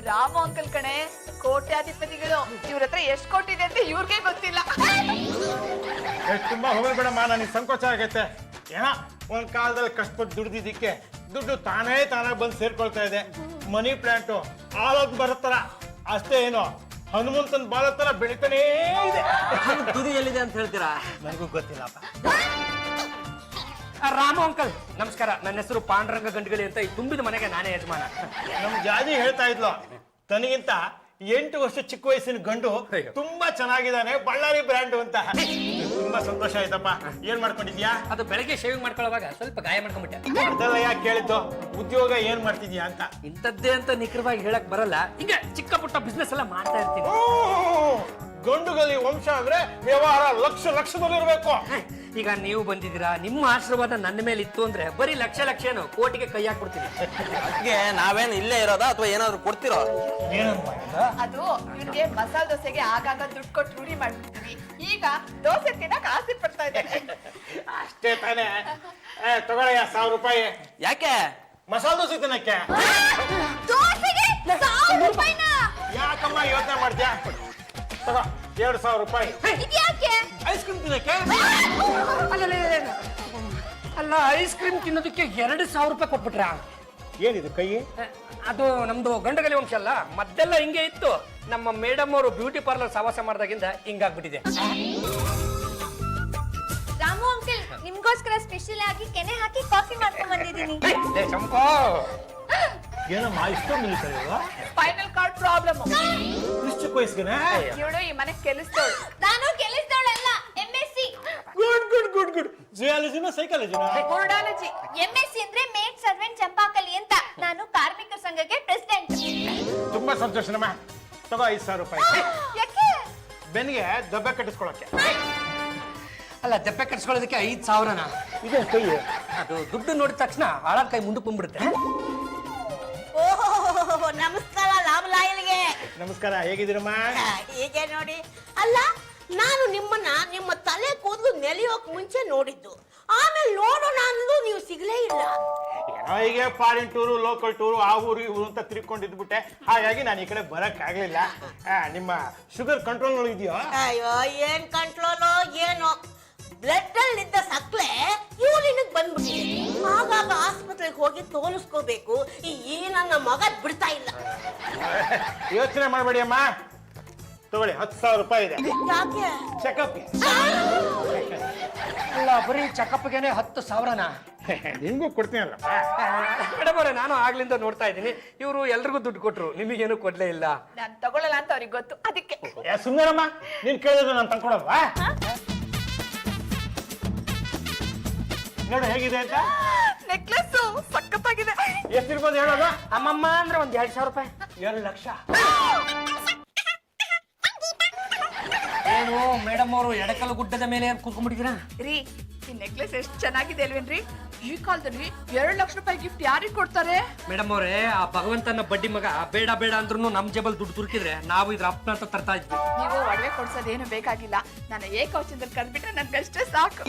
Rama uncle ಕಣೆ, ಕೋಟ್ಯಾಧಿಪತಿಗಳು. ಇವ್ರ ಹತ್ರ ಎಷ್ಟ್ ಕೊಟ್ಟಿದೆ ಅಂತ ಇವ್ರಿಗೆ ಗೊತ್ತಿಲ್ಲ. ತುಂಬಾ ಹೋಗ್ಬೇಡಮ್ಮ, ನನಗೆ ಸಂಕೋಚ ಆಗೈತೆ. ಏನ ಒಂದ್ ಕಾಲದಲ್ಲಿ ಕಷ್ಟಪಟ್ಟು ದುಡ್ದಿದ್ದಕ್ಕೆ ದುಡ್ಡು ತಾನೇ ಬಂದು ಸೇರ್ಕೊಳ್ತಾ ಇದೆ. ಮನಿ ಪ್ಲಾಂಟು ಆಳೋದ್ ಬರುತ್ತರ ಅಷ್ಟೇ, ಏನು ಹನುಮಂತನ್ ಬಾಳ ತರ ಬೆಳಿತಾನೇ ಇದೆ. ತುದಿ ಎಲ್ಲಿದೆ ಅಂತ ಹೇಳ್ತೀರಾ? ನನಗೂ ಗೊತ್ತಿಲ್ಲಪ್ಪ. ರಾಮು ಅಂಕಲ್ ನಮಸ್ಕಾರ. ನನ್ನ ಹೆಸರು ಪಾಂಡುರಂಗ ಗಂಟಗಳಿ ಅಂತ. ಈ ತುಂಬಿದ ಮನೆಗೆ ನಾನೇ ಯಜಮಾನ. ನಮ್ ಜಾಜಿ ಹೇಳ್ತಾ ಇದ್ಲು, ತನಗಿಂತ 8 ವರ್ಷ ಚಿಕ್ಕ ವಯಸ್ಸಿನ ಗಂಡು ತುಂಬಾ ಚೆನ್ನಾಗಿದ್ದಾನೆ, ಬಳ್ಳಾರಿ ಬ್ರ್ಯಾಂಡ್ ಅಂತ. ತುಂಬಾ ಸಂತೋಷ ಆಯ್ತಪ್ಪ. ಏನ್ ಮಾಡ್ಕೊಂಡಿದ್ಯಾ? ಅದು ಬೆಳಗ್ಗೆ ಶೇವಿಂಗ್ ಮಾಡ್ಕೊಳ್ಳೋವಾಗ ಸ್ವಲ್ಪ ಗಾಯ ಮಾಡ್ಕೊಂಡ್ಬಿಟ್ಟೆ. ಅದೆಲ್ಲ ಯಾಕೆ ಕೇಳಿದ್ದು? ಉದ್ಯೋಗ ಏನ್ ಮಾಡ್ತಿದ್ಯಾ ಅಂತ. ಇಂಥದ್ದೇ ಅಂತ ನಿಖರವಾಗಿ ಹೇಳಕ್ ಬರಲ್ಲ. ಈಗ ಚಿಕ್ಕ ಪುಟ್ಟ ಬಿಸ್ನೆಸ್ ಎಲ್ಲ ಮಾಡ್ತಾ ಇರ್ತೀನಿ. ಗಂಡುಗಲಿ ವಂಶ ಅಂದ್ರೆ ವ್ಯವಹಾರ ಲಕ್ಷದಲ್ಲಿರ್ಬೇಕು. ಈಗ ನೀವು ಬಂದಿದ್ದೀರಾ, ನಿಮ್ಮ ಆಶೀರ್ವಾದ ನನ್ನ ಮೇಲೆ ಇತ್ತು ಅಂದ್ರೆ ಬರೀ ಲಕ್ಷ ಏನು ಕೋಟಿಗೆ ಕೈ ಹಾಕ್ಬಿಡ್ತೀನಿ. ಅದಕ್ಕೆ ನಾವೇನು ಇಲ್ಲೇ ಇರೋದಾ ಅಥವಾ ಏನಾದ್ರು ಕೊಡ್ತಿರೋ? ಅದು ಇವ್ರಿಗೆ ಮಸಾಲ ದೋಸೆಗೆ ಆಗಾಗ ದುಡ್ಡು ಕೊಟ್ಟು ರೂಢಿ ಮಾಡ್ಬಿಡ್ತೀವಿ. ಈಗ ದೋಸೆ ತಿನ್ನಕ್ ಆಸೆ ಪಡ್ತಾ ಇದ್ದಾರೆ. ಅಷ್ಟೇ ತಾನೇ. ತಗೊಳಯ್ಯ 1000 ರೂಪಾಯಿ. ಯಾಕೆ? ಮಸಾಲ ದೋಸೆ ತಿನ್ನಕ್ಕೆ. ಯಾಕಮ್ಮ ಯೋಚನೆ ಮಾಡ್ತೀಯಾ? ತಗೋ 2000 ರೂಪಾಯಿ. ಐಸ್ ಕ್ರೀಮ್ ತಿನ್ನಕ್ಕೆ. ಅಲ್ಲ, ಐಸ್ ಕ್ರೀಮ್ ತಿನ್ನೋದಕ್ಕೆ 2000 ರೂಪಾಯಿ ಕೊಟ್ಬಿಟ್ರ? ಏನಿದು ಕೈ? ಅದು ನಮ್ದು ಗಂಡಗಲಿ ವಂಶ ಅಲ್ಲ, ಮದ್ದೆಲ್ಲ ಹಿಂಗೆ ಇತ್ತು. ನಮ್ಮ ಮೇಡಮ್ ಅವರು ಬ್ಯೂಟಿ ಪಾರ್ಲರ್ ಸವಾಸ ಮಾಡಿದಾಗಿಂದ ಹಿಂಗಾಗ್ಬಿಟ್ಟಿದೆ. ರಾಮು ಅಂಕಲ್, ನಿಮ್ಗೋಸ್ಕರ ಸ್ಪೆಷಲ್ ಆಗಿ ಕೆನೆ ಹಾಕಿ ಕಾಫಿ ಮಾಡ್ಕೊಂಡ್ ಬಂದಿದ್ದೀನಿ. ಏನಮ್ಮ ಇಷ್ಟೊಂದು ನಿಲ್ಸಲ್ಲ? Final card problem. ಇಷ್ಟು ಚಿಕ್ಕ ವಯಸ್ಸಿಗೆ ಇವಳು ಈ ಮನೆ ಕೆಲಸದವಳು. ನಾನು ಕೆಲಸದವಳಲ್ಲ, MSc. ಗುಡ್. ಜಿಯಾಲಜಿನ ಸೈಕಾಲಜಿನ? ಬೋರ್ಡಾಲಜಿ. MSc ಅಂದ್ರೆ ಮೇಡ್ ಸರ್ವೆಂಟ್ ಚಂಪಾಕಲಿ ಅಂತ. ನಾನು ಕಾರ್ಮಿಕರ ಸಂಘಕ್ಕೆ ಪ್ರೆಸಿಡೆಂಟ್. ತುಂಬಾ ಸಂತೋಷನಮ್ಮ. ತಗೋ 5000 ರೂಪಾಯಿ. ಯಾಕೆ? ಬೆನ್ನಿಗೆ ದಬ್ಬೆ ಕಟ್ಟಿಸ್ಕೊಳಕ್ಕೆ. ಅಲ್ಲ, ದೆಪ್ಪೆ ಕಟ್ಸ್ಕೊಳ್ಳೋದಕ್ಕೆ 5000ನ? ಇದೆ ಕೈ. ಅದು ದುಡ್ಡು ನೋಡಿದ ತಕ್ಷಣ ಆಳದ ಕೈ ಮುಂದಕ್ಕೆ ಬಂದ್ಬಿಡುತ್ತೆ. ಓಹೋ, ನಮಸ್ಕಾರ ಲಾಭಲಾಯಲ್ಗೆ. ನಮಸ್ಕಾರ, ಹೇಗಿದ್ದೀರಮ್ಮ? ಹೀಗೆ ನೋಡಿ. ಅಲ್ಲ, ನಾನು ನಿಮ್ಮನ್ನ ನಿಮ್ಮ ತಲೆ ಕೂದಲು ನೆಲೆಯೋಕ್ ಮುಂಚೆ ನೋಡಿದ್ದು. ಆಮೇಲೆ ನೋಡೋಣ ಅಂದು ನೀವು ಸಿಗ್ಲೇ ಇಲ್ಲ. ಏನೋ ಹೀಗೆ ಫಾರಿನ್ ಟೂರು, ಲೋಕಲ್ ಟೂರು, ಆ ಊರು ಈ ಊರು ಅಂತ ತಿರ್ಕೊಂಡಿದ್ಬಿಟ್ಟೆ. ಹಾಗಾಗಿ ನಾನು ಈ ಕಡೆ ಬರಕ್ ಆಗ್ಲಿಲ್ಲ. ನಿಮ್ಮ ಶುಗರ್ ಕಂಟ್ರೋಲ್ ಇದೆಯೋ? ಅಯ್ಯೋ, ಏನ್ ಕಂಟ್ರೋಲು ಏನೋ. ಬ್ಲಡ್ ಅಲ್ಲಿ ಇದ್ದ ಸಕ್ಲೆ ಯೂರಿನಿಗೆ ಬಂದ್ಬಿಟ್ಟಿದೆ. ಆಗಾಗ ಆಸ್ಪತ್ರೆಗೆ ಹೋಗಿ ತೋರಿಸ್ಕೋಬೇಕು. ಈ ನನ್ನ ಮಗ ಬಿಡ್ತಾ ಇಲ್ಲ. ಯೋಚನೆ ಮಾಡಬೇಡಿ ಅಮ್ಮ, ತಗೊಳ್ಳಿ 10000 ರೂಪಾಯಿ ಇದೆ. ಯಾಕೆ? ಚೆಕಪ್. ಅಲ್ಲ, ಬರೀ ಚೆಕಪ್ಗೆನೆ 10,000ನ? ನಿಮ್ಗೂ ಕೊಡ್ತೀನಲ್ಲ ಮೇಡಮ್ ಅವರೇ, ನಾನು ಆಗ್ಲಿಂದ ನೋಡ್ತಾ ಇದ್ದೀನಿ. ಇವರು ಎಲ್ರಿಗೂ ದುಡ್ಡು ಕೊಟ್ರು, ನಿಮಗೇನು ಕೊಡ್ಲೇ ಇಲ್ಲ. ನಾನ್ ತಗೊಳ್ಳಲ್ಲ ಅಂತ ಅವ್ರಿಗೆ ಗೊತ್ತು, ಅದಕ್ಕೆ. ಸುಂದರಮ್ಮ, ನೀನ್ ಕೇಳಿದ್ರೆ ನಾನು ತಂದ್ಕೊಡಲ್ವಾ? ನೋಡು ಹೇಗಿದೆ ಅಂತ. ನೆಕ್ಲೆಸ್ ಸಖತ್ತಾಗಿದೆ. ಎಷ್ಟಿರ್ಬೋದು ಹೇಳೋದು? ಅಮ್ಮಮ್ಮ ಅಂದ್ರೆ ಒಂದ್ 2000 ರೂಪಾಯಿ. 2 ಲಕ್ಷ. ಏನು ಮೇಡಮ್ ಅವರು ಎಡಕಲ್ಲು ಗುಡ್ಡದ ಮೇಲೆ ಕೂತ್ಕೊಂಡ್ಬಿಟ್ಟಿದ್ದೀರಾ? ರೀ, ಈ ನೆಕ್ಲೆಸ್ ಎಷ್ಟು ಚೆನ್ನಾಗಿದೆ ಅಲ್ವೇನ್ರಿ? ಈ ಕಾಲದಲ್ಲಿ 2 ಲಕ್ಷ ರೂಪಾಯಿ ಗಿಫ್ಟ್ ಯಾರಿಗೆ ಕೊಡ್ತಾರೆ? ಮೇಡಮ್ ಅವರೇ, ಆ ಭಗವಂತನ ಬಡ್ಡಿ ಮಗ ಬೇಡ ಬೇಡ ಅಂದ್ರೂ ನಮ್ ಜಬಲ್ ದುಡ್ಡು ತುರ್ಕಿದ್ರೆ ನಾವು ಇದ್ರ ಅಪ್ನ ಅಂತ ತರ್ತಾ ಇದ್ವಿ. ನೀವು ಒಡವೆ ಕೊಡ್ಸೋದೇನು ಬೇಕಾಗಿಲ್ಲ. ನಾನು ಏಕವಚನದಲ್ಲಿ ಕರ್ಬಿಟ್ರೆ ನನ್ಗಷ್ಟೇ ಸಾಕು.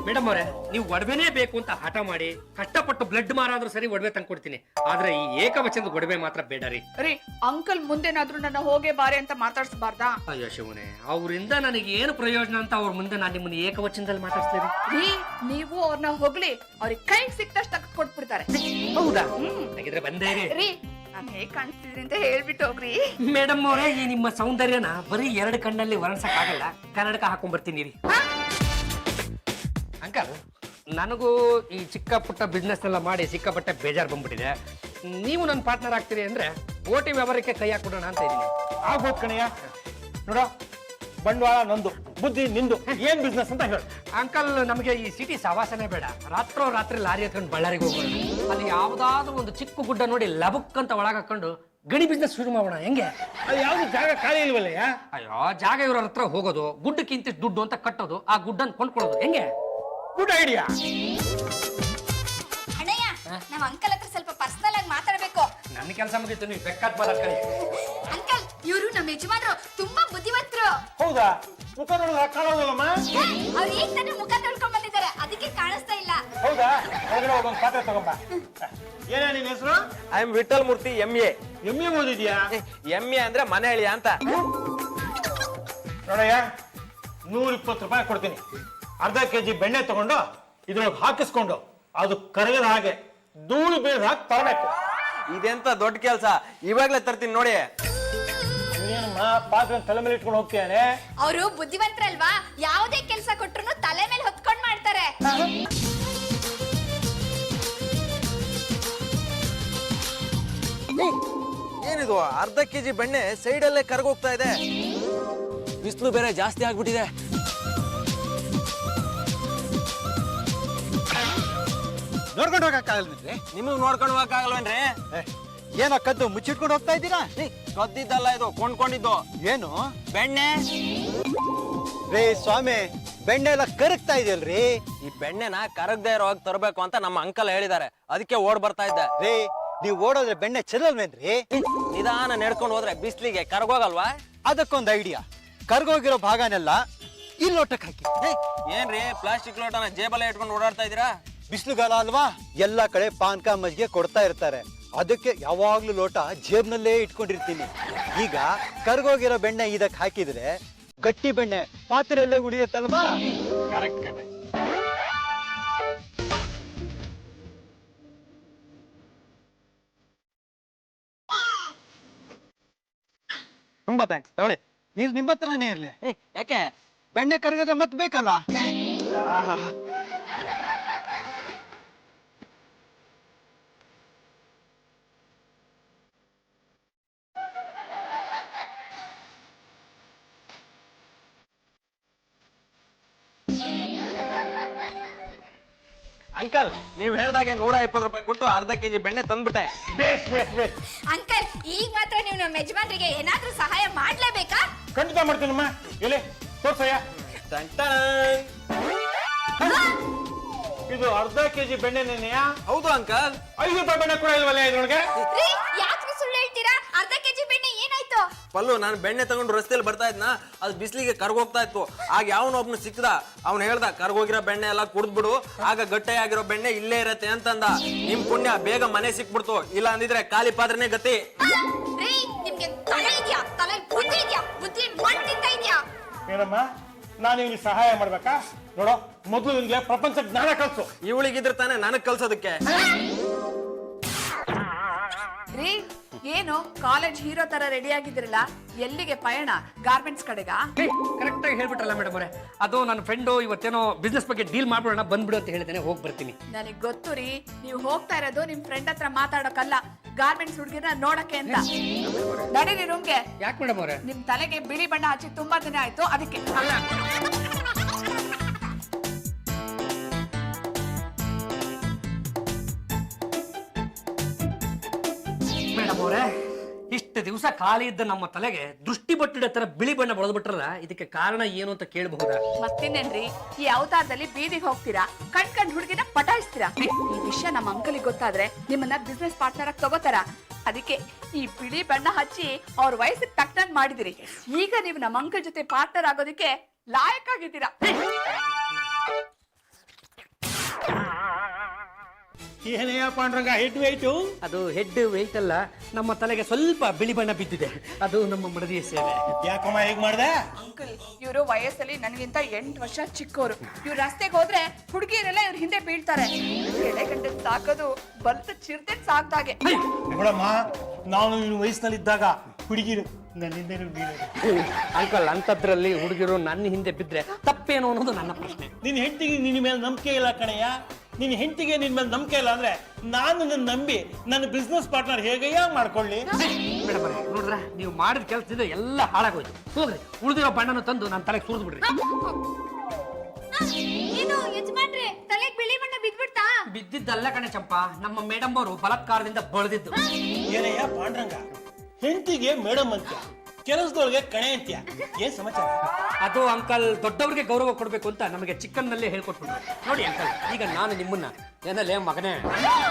ಮೇಡಮ್ ಅವರೇ, ನೀವು ಒಡವೆನೇ ಬೇಕು ಅಂತ ಹಠ ಮಾಡಿ ಕಷ್ಟಪಟ್ಟು ಬ್ಲಡ್ ಮಾರಾದ್ರೂ ಸರಿ ಒಡವೆ ತಂದ್ಕೊಡ್ತೀನಿ. ಆದ್ರೆ ಈ ಏಕವಚನದ ಒಡವೆ ಮಾತ್ರ ಬೇಡ ರೀ. ರೀ, ಅಂಕಲ್ ಮುಂದೆನಾದ್ರೂ ನನ್ನ ಹೋಗೇ ಬಾರೆ ಅಂತ ಮಾತಾಡ್ಸಬಾರ್ದಾ? ಅಯ್ಯೋ ಶಿವನೇ, ಅವರಿಂದ ನನಗೆ ಏನು ಪ್ರಯೋಜನ ಅಂತ ಅವ್ರ ಮುಂದೆ ನಾನು ನಿಮ್ಮನ್ನ ಏಕವಚನದಲ್ಲಿ ಮಾತಾಡ್ತೀನಿ. ರೀ, ನೀವು ಅವ್ರನ್ನ ಹೋಗ್ಲಿ, ಅವ್ರಿಗೆ ಕೈ ಸಿಕ್ತಷ್ಟು ತಕ್ಕ ಕೊಟ್ಬಿಡ್ತಾರೆ. ಹೌದಾ? ಹಾಗಿದ್ರೆ ಬಂದೇ ರೀ, ನಾನು ಹೇಗ್ ಕಾಣಿಸ್ತಿದ್ರಿ ಅಂತ ಹೇಳ್ಬಿಟ್ಟು ಹೋಗ್ರಿ. ಮೇಡಮ್ ಅವರೇ, ಈ ನಿಮ್ಮ ಸೌಂದರ್ಯನ ಬರೀ 2 ಕಣ್ಣಲ್ಲಿ ವರ್ಣಿಸಕ್ ಆಗಲ್ಲ. ಕನ್ನಡಕ ಹಾಕೊಂಡ್ ಬರ್ತೀನಿ ರೀ. ಅಂಕಲ್, ನನಗೂ ಈ ಚಿಕ್ಕ ಪುಟ್ಟ ಬಿಸ್ನೆಸ್ ಎಲ್ಲ ಮಾಡಿ ಸಿಕ್ಕಾಪಟ್ಟೆ ಬೇಜಾರು ಬಂದ್ಬಿಟ್ಟಿದೆ. ನೀವು ನನ್ನ ಪಾರ್ಟ್ನರ್ ಆಗ್ತೀರಿ ಅಂದ್ರೆ ಓಟಿ ವ್ಯವಹಾರಕ್ಕೆ ಕೈ ಹಾಕೊಡೋಣ ಅಂತ ಇದ್ದೀನಿ. ಆಗ್ಬೋದು ಕಣಯ್ಯ. ನೋಡ, ಬಂಡವಾಳ ನಂದು, ಬುದ್ಧಿ ನಿಂದು. ಏನ್ ಬಿಸ್ನೆಸ್ ಅಂತ ಹೇಳು. ಅಂಕಲ್, ನಮಗೆ ಈ ಸಿಟಿ ಸವಾಸನೆ ಬೇಡ. ರಾತ್ರಿ ಲಾರಿ ಹತ್ಕೊಂಡು ಬಳ್ಳಾರಿಗೆ ಹೋಗೋಣ. ಅಲ್ಲಿ ಯಾವ್ದಾದ್ರು ಒಂದು ಚಿಕ್ಕ ಗುಡ್ಡ ನೋಡಿ ಲಬಕ್ ಅಂತ ಒಳಗೆ ಹಾಕೊಂಡು ಗಣಿ ಬಿಸ್ನೆಸ್ ಶುರು ಮಾಡೋಣ. ಹೆಂಗೆ? ಅದು ಯಾವ್ದು ಜಾಗ ಖಾಲಿ ಇಲ್ವಲ್ಲಯ್ಯ? ಅಯ್ಯೋ, ಜಾಗ ಇವ್ರ ಹತ್ರ ಹೋಗೋದು, ಗುಡ್ಡಕ್ಕಿಂತ ದುಡ್ಡು ಅಂತ ಕಟ್ಟೋದು, ಆ ಗುಡ್ಡನ್ನು ಕೊಂಡ್ಕೊಳ್ಳೋದು. ಹೆಂಗೆ? Good idea. ಅಣ್ಣಯ್ಯ, ನಾವ್ ಅಂಕಲ್ ಹತ್ರ ಸ್ವಲ್ಪ ಪರ್ಸನಲ್ ಆಗಿ ಮಾತಾಡ್ಬೇಕು. ನನ್ನ ಕೆಲಸ ಮುಗಿತು, ನೀವು ಬೆಕ್ಕಾತ್ ಮಾತಾಡ್ಕೊಳ್ಳಿ. ಅಂಕಲ್, ಇವರು ನಮ್ಮ ಯಜಮಾನ್ರು ತುಂಬಾ ಬುದ್ಧಿವಂತರು. ಹೌದಾ? ಮುಖ ನೋಡಿದ್ರೆ ಕಾಣೋದಲ್ಲಮ್ಮ. ಅವ್ರು ಈಗ ತಾನೇ ಮುಖ ತೊಳ್ಕೊಂಡ್ ಬಂದಿದ್ದಾರೆ, ಅದಕ್ಕೆ ಕಾಣಿಸ್ತಾ ಇಲ್ಲ. ಹೌದಾ ಹೊರಗಡೆ ಹೋಗೊಂದು ಪಾತ್ರೆ ತಗೊಂಬ. ಏನೇ ನಿನ್ನ ಹೆಸರು? I am Vithal Murthy MA. ಎಮ್ಮೆ ಓದಿದ್ಯಾ? MA ಅಂದ್ರೆ ಮನೆ ಅಳಿಯ ಅಂತ. ನೋಡಯ್ಯ, 120 ರೂಪಾಯಿ ಕೊಡ್ತೀನಿ. ಅರ್ಧ ಕೆಜಿ ಬೆಣ್ಣೆ ತಗೊಂಡು ಇದ್ರೊಳಗೆ ಹಾಕಿಸ್ಕೊಂಡು ಅದು ಕರಗದ ಹಾಗೆ ಧೂಳು ಬೀಳದ ಹಾಕಿ ತರಬೇಕು. ಇದೆಂತ ದೊಡ್ಡ ಕೆಲ್ಸ, ಇವಾಗ್ಲೇ ತರ್ತೀನಿ ನೋಡಿ. ಏನಮ್ಮ ಪಾತ್ರೆ ತಲೆ ಮೇಲೆ ಇಟ್ಕೊಂಡು ಹೋಗ್ತೀಯಾನೆ? ಅವರು ಬುದ್ಧಿವಂತರಲ್ವಾ, ಯಾವುದೇ ಕೆಲಸ ಕೊಟ್ರು ತಲೆ ಮೇಲೆ ಹೊತ್ಕೊಂಡ್ ಮಾಡ್ತಾರೆ. ಏನಿದು ಅರ್ಧ ಕೆಜಿ ಬೆಣ್ಣೆ ಸೈಡಲ್ಲೇ ಕರ್ಗೋಗ್ತಾ ಇದೆ. ಬಿಸಿಲು ಬೇರೆ ಜಾಸ್ತಿ ಆಗ್ಬಿಟ್ಟಿದೆ. ನೋಡ್ಕೊಂಡು ಹೋಗಕ್ಕಾಗಲ್ವೇನ್ರಿ? ನಿಮಗ್ ನೋಡ್ಕೊಂಡು ಹೋಗಕ್ಕಾಗಲ್ವೇನ್ರಿ? ಏನೋ ಕದ್ದು ಮುಚ್ಚಿಟ್ಕೊಂಡು ಹೋಗ್ತಾ ಇದ್ದೀರಾ? ಕದ್ದಿದ್ದಲ್ಲ ಇದು, ಕೊಂಡ್ಕೊಂಡಿದ್ದು. ಏನು ಬೆಣ್ಣೆ ರೇ ಸ್ವಾಮಿ, ಬೆಣ್ಣೆ ಎಲ್ಲ ಕರಗ್ತಾ ಇದೆಯಲ್ರಿ. ಈ ಬೆಣ್ಣೆನ ಕರಗದೆ ಇರೋ ಹಾಗೆ ತರಬೇಕು ಅಂತ ನಮ್ಮ ಅಂಕಲ್ ಹೇಳಿದ್ದಾರೆ, ಅದಕ್ಕೆ ಓಡ್ ಬರ್ತಾ ಇದ್ದೆ. ರೇ, ನೀವ್ ಓಡೋದ್ರೆ ಬೆಣ್ಣೆ ಚೆಲ್ಲಲ್ವೇನ್ರಿ? ನಿಧಾನ ನಡ್ಕೊಂಡು ಹೋದ್ರೆ ಬಿಸ್ಲಿಗೆ ಕರ್ಗೋಗಲ್ವಾ? ಅದಕ್ಕೊಂದು ಐಡಿಯಾ, ಕರ್ಗೋಗಿರೋ ಭಾಗನೆಲ್ಲ ಇಲ್ಲಿ ಲೋಟಕ್ಕೆ ಹಾಕಿ. ಏನ್ರಿ ಪ್ಲಾಸ್ಟಿಕ್ ಲೋಟನ ಜೇಬಲ್ಲೇ ಇಟ್ಕೊಂಡು ಓಡಾಡ್ತಾ ಇದೀರಾ? ಬಿಸಿಲುಗಾಲ ಅಲ್ವಾ, ಎಲ್ಲಾ ಕಡೆ ಪಾನ್ಕ ಮಜ್ಜಿಗೆ ಕೊಡ್ತಾ ಇರ್ತಾರೆ. ಅದಕ್ಕೆ ಯಾವಾಗ್ಲೂ ಲೋಟ ಜೇಬ್ನಲ್ಲೇ ಇಟ್ಕೊಂಡಿರ್ತೀನಿ. ಈಗ ಕರ್ಗೋಗಿರೋ ಬೆಣ್ಣೆ ಇದಕ್ಕೆ ಹಾಕಿದ್ರೆ ಗಟ್ಟಿ ಬೆಣ್ಣೆ ಪಾತ್ರೆಯಲ್ಲೇ ಉಳಿಯುತ್ತಲ್ವಾ? ತುಂಬಾ ಥ್ಯಾಂಕ್ಸ್, ತಗೊಳ್ಳಿ. ನೀವ್ ನಿಮ್ಮ ಹತ್ರನೇ ಇರ್ಲಿ. ಯಾಕೆ? ಬೆಣ್ಣೆ ಕರಗದ್ರೆ ಮತ್ ಬೇಕಲ್ಲ. ಅಂಕಲ್, ನೀವ್ ಹೇಳ್ದಾಗೆ 120 ರೂಪಾಯಿ ಕೊಟ್ಟು ಅರ್ಧ ಕೆಜಿ ಬೆಣ್ಣೆ ತಂದ್ಬಿಟ್ಟೆ. ಬೇಸ್ ಬೇಸ್ ಬೇಸ್. ಅಂಕಲ್, ಈಗ ಮಾತ್ರ ನೀವು ನಮ್ಮ ಯಜಮಾನ್ರಿಗೆ ಏನಾದ್ರೂ ಸಹಾಯ ಮಾಡ್ಲೇಬೇಕಾ? ಖಂಡಿತ ಮಾಡ್ತೀನಮ್ಮ. ಎಲ್ಲಿ ತೋರ್ಸಯ್ಯ. ಇದು ಅರ್ಧ ಕೆಜಿ ಬೆಣ್ಣೆ ನೆನೆಯಾ? ಹೌದು ಅಂಕಲ್. 5 ರೂಪಾಯಿ ಬೆಣ್ಣೆ ಕೂಡ ಇಲ್ವಲ್ಲ ಇದ್ರೊಳಗೆ? ರೀ, ಯಾಕ್ರಿ ಸುಳ್ಳು ಹೇಳ್ತೀರಾ? ಅರ್ಧ ಕೆಜಿ ಬೆಣ್ಣೆ ಏನಾಯ್ತು? ಪಲ್ಲು, ನಾನು ಬೆಣ್ಣೆ ತಗೊಂಡು ರಸ್ತೆಯಲ್ಲಿ ಬರ್ತಾ ಇದ್ನ, ಅದು ಬಿಸಿಲಿಗೆ ಕರ್ಗೋಗ್ತಾ ಇತ್ತು. ಆಗ ಯಾವನೊಬ್ನು ಸಿಕ್ಕದ, ಅವ್ನು ಹೇಳ್ದ ಕರ್ಗೋಗಿರೋ ಬೆಣ್ಣೆ ಎಲ್ಲ ಕುಡ್ದ್ಬಿಡು, ಆಗ ಗಟ್ಟಿಯಾಗಿರೋ ಬೆಣ್ಣೆ ಇಲ್ಲೇ ಇರತ್ತೆ ಅಂತಂದ. ನಿಮ್ ಪುಣ್ಯ ಬೇಗ ಮನೆ ಸಿಕ್ಬಿಡ್ತು, ಇಲ್ಲ ಅಂದಿದ್ರೆ ಖಾಲಿ ಪಾತ್ರನೇ ಗತಿ. ರೀ, ನಿಮ್ಗೆ ತಲೆ ಇದ್ಯಾ? ತಲೆ ಬುದ್ಧಿ ಇದ್ಯಾ? ಬುದ್ಧಿ ಮಣ್ಣ್ ತಿಂತಾ ಇದ್ಯಾ? ಏನಮ್ಮ, ನಾನು ಇವನಿಗೆ ಸಹಾಯ ಮಾಡ್ಬೇಕಾ? ನೋಡೋ, ಮೊದಲು ನಿನ್ಗೆ ಪ್ರಪಂಚ ಜ್ಞಾನ ಕಲ್ಸು. ಇವಳಿಗಿದ್ರೆ ತಾನೇ ನನಗ್ ಕಲ್ಸೋದಕ್ಕೆ. ರೀ, ಏನು ಕಾಲೇಜ್ ಹೀರೋ ತರ ರೆಡಿ ಆಗಿದ್ರಲ್ಲ, ಎಲ್ಲಿಗೆ ಪಯಣ? ಗಾರ್ಮೆಂಟ್ಸ್ ಕಡೆಗಾ? ಕರೆಕ್ಟ್ ಆಗಿ ಹೇಳ್ಬಿಟ್ರಲ್ಲ ಮೇಡಮ್ ಅವರೇ. ಅದು ನನ್ನ ಫ್ರೆಂಡು ಇವತ್ತೇನೋ ಬಿಸ್ನೆಸ್ ಬಗ್ಗೆ ಡೀಲ್ ಮಾಡ್ಬಿಡೋಣ, ಬಂದ್ಬಿಡು ಅಂತ ಹೇಳಿದ್ದೇನೆ, ಹೋಗಿ ಬರ್ತೀನಿ. ನನಗ್ ಗೊತ್ತು ರೀ, ನೀವು ಹೋಗ್ತಾ ಇರೋದು ನಿಮ್ ಫ್ರೆಂಡ್ ಹತ್ರ ಮಾತಾಡೋಕಲ್ಲ, ಗಾರ್ಮೆಂಟ್ಸ್ ಹುಡುಗಿನ ನೋಡಕ್ಕೆ ಅಂತ. ನಡೀರಿ ರೂಮ್ಗೆ. ಯಾಕೆ ಮೇಡಮ್ ಅವರೇ? ನಿಮ್ ತಲೆಗೆ ಬಿಳಿ ಬಣ್ಣ ಹಚ್ಚಿ ತುಂಬಾ ದಿನ ಆಯ್ತು, ಅದಕ್ಕೆ. ಮೇಡಮ್ ಅವರೇ, ಇಷ್ಟು ದಿವಸ ಖಾಲಿ ಇದ್ದ ನಮ್ಮ ತಲೆಗೆ ದೃಷ್ಟಿ ಬಟ್ಟಿಡ ತರ ಬಿಳಿ ಬಣ್ಣ ಬಳದ್ಬಿಟ್ರಲ್ಲ, ಇದಕ್ಕೆ ಕಾರಣ ಏನು ಅಂತ ಕೇಳಬಹುದಾ? ಮತ್ತಿನ್ನೇನ್ರಿ, ಈ ಅವತಾರದಲ್ಲಿ ಬೀದಿಗೆ ಹೋಗ್ತೀರಾ, ಕಣ್ ಹುಡುಗಿನ ಪಟಾಯಿಸ್ತೀರಾ. ಈ ವಿಷಯ ನಮ್ಮ ಅಂಕಲಿಗೆ ಗೊತ್ತಾದ್ರೆ ನಿಮ್ಮನ್ನ ಬಿಸ್ನೆಸ್ ಪಾರ್ಟ್ನರ್ ಆಗಿ ತಗೋತಾರ. ಅದಕ್ಕೆ ಈ ಬಿಳಿ ಬಣ್ಣ ಹಚ್ಚಿ ಅವ್ರ ವಯಸ್ಸಿಗೆ ತಕ್ಕಂಗ್ ಮಾಡಿದಿರಿ. ಈಗ ನೀವು ನಮ್ಮ ಅಂಕಲ್ ಜೊತೆ ಪಾರ್ಟ್ನರ್ ಆಗೋದಕ್ಕೆ ಲಾಯಕ್ ಆಗಿದ್ದೀರಾ. ಏನೆಯ ಪಾಂಡ್ರಂಗ ಹೆಡ್ ವೇಟು? ಅದು ಹೆಡ್ ವೆಯ್ಟ್ ಅಲ್ಲ, ನಮ್ಮ ತಲೆಗೆ ಸ್ವಲ್ಪ ಬಿಳಿ ಬಣ್ಣ ಬಿದ್ದಿದೆ, ಅದು ನಮ್ಮ ಮಡದಿಯ ಸೇವೆ. ಯಾಕಮ್ಮ ಹೇಗ್ ಮಾಡ್ದೆ? ಅಂಕಲ್, ಇವರು ವಯಸ್ಸಲ್ಲಿ ನನಗಿಂತ 8 ವರ್ಷ ಚಿಕ್ಕವರು. ಇವ್ರು ರಸ್ತೆಗೆ ಹೋದ್ರೆ ಹುಡುಗಿಯರೆಲ್ಲ ಇವ್ರ ಹಿಂದೆ ಬೀಳ್ತಾರೆ. ಎಳೆ ಗಂಟೆ ಸಾಕೋದು ಬಲ್ತ ಚಿರತೆ ಸಾಕ್ದಾಗೆ. ನೋಡಮ್ಮ, ನಾನು ಇವ್ನ ವಯಸ್ಸಿನಲ್ಲಿದ್ದಾಗ ಹುಡುಗಿರು ನನ್ನಿಂದ ಬೀಳೋದು. ಅಂಕಲ್, ಅಂತದ್ರಲ್ಲಿ ಹುಡುಗಿರು ನನ್ನ ಹಿಂದೆ ಬಿದ್ರೆ ತಪ್ಪೇನು ಅನ್ನೋದು ನನ್ನ ಪ್ರಶ್ನೆ. ನಿನ್ನ ಹೆಂಡತಿಗೆ ನಿನ್ನ ಮೇಲೆ ನಂಬಿಕೆ ಇಲ್ಲ ಕಣಯ್ಯ. ನಿನ್ನ ಹೆಂಡತಿಗೆ ನಿನ್ನ ಮೇಲೆ ನಂಬಿಕೆ ಇಲ್ಲ ಅಂದ್ರೆ ನಾನು ನನ್ನ ನಂಬಿ ನನ್ನ ಬಿಸ್ನೆಸ್ ಪಾರ್ಟ್ನರ್ ಹೇಗಯ್ಯ ಮಾಡ್ಕೊಳ್ಳಿ? ಮೇಡಮ್ ಅವರೇ, ನೋಡಿದ್ರ ನೀವು ಮಾಡಿದ ಕೆಲಸದಿಂದ ಎಲ್ಲ ಹಾಳಾಗೋಯ್ತು. ಹೋಗ್ರಿ, ಉಳಿದಿರೋ ಬಣ್ಣನ ತಂದು ನನ್ನ ತಲೆಗೆ ಸುರಿದು ಬಿಡ್ರಿ. ಏನು ಯಜಮಾನ್ರೆ, ತಲೆಗೆ ಬಿಳಿ ಬಣ್ಣ ಬಿದ್ಬಿಡ್ತಾ? ಬಿದ್ದಿದ್ದಲ್ಲ ಕಣೆ ಚಂಪಾ, ನಮ್ಮ ಮೇಡಮ್ ಅವರು ಬಲಾತ್ಕಾರದಿಂದ ಬಳದಿದ್ದು. ಏನಯ್ಯ ಪಾಂಡ್ರಂಗ, ಹೆಂಡತಿಗೆ ಮೇಡಮ್ ಅಂತ್ಯ, ಕೆಲಸದೊಳಗೆ ಕಣೆ ಅಂತ್ಯ, ಏನ್ ಸಮಾಚಾರ? ಅದು ಅಂಕಲ್ ದೊಡ್ಡವ್ರಿಗೆ ಗೌರವ ಕೊಡ್ಬೇಕು ಅಂತ ನಮಗೆ ಚಿಕ್ಕನ್ನಲ್ಲೇ ಹೇಳ್ಕೊಟ್ಬಿಟ್ರು. ನೋಡಿ ಅಂಕಲ್, ಈಗ ನಾನು ನಿಮ್ಮನ್ನ ಏನಲ್ಲೇ ಮಗನೇ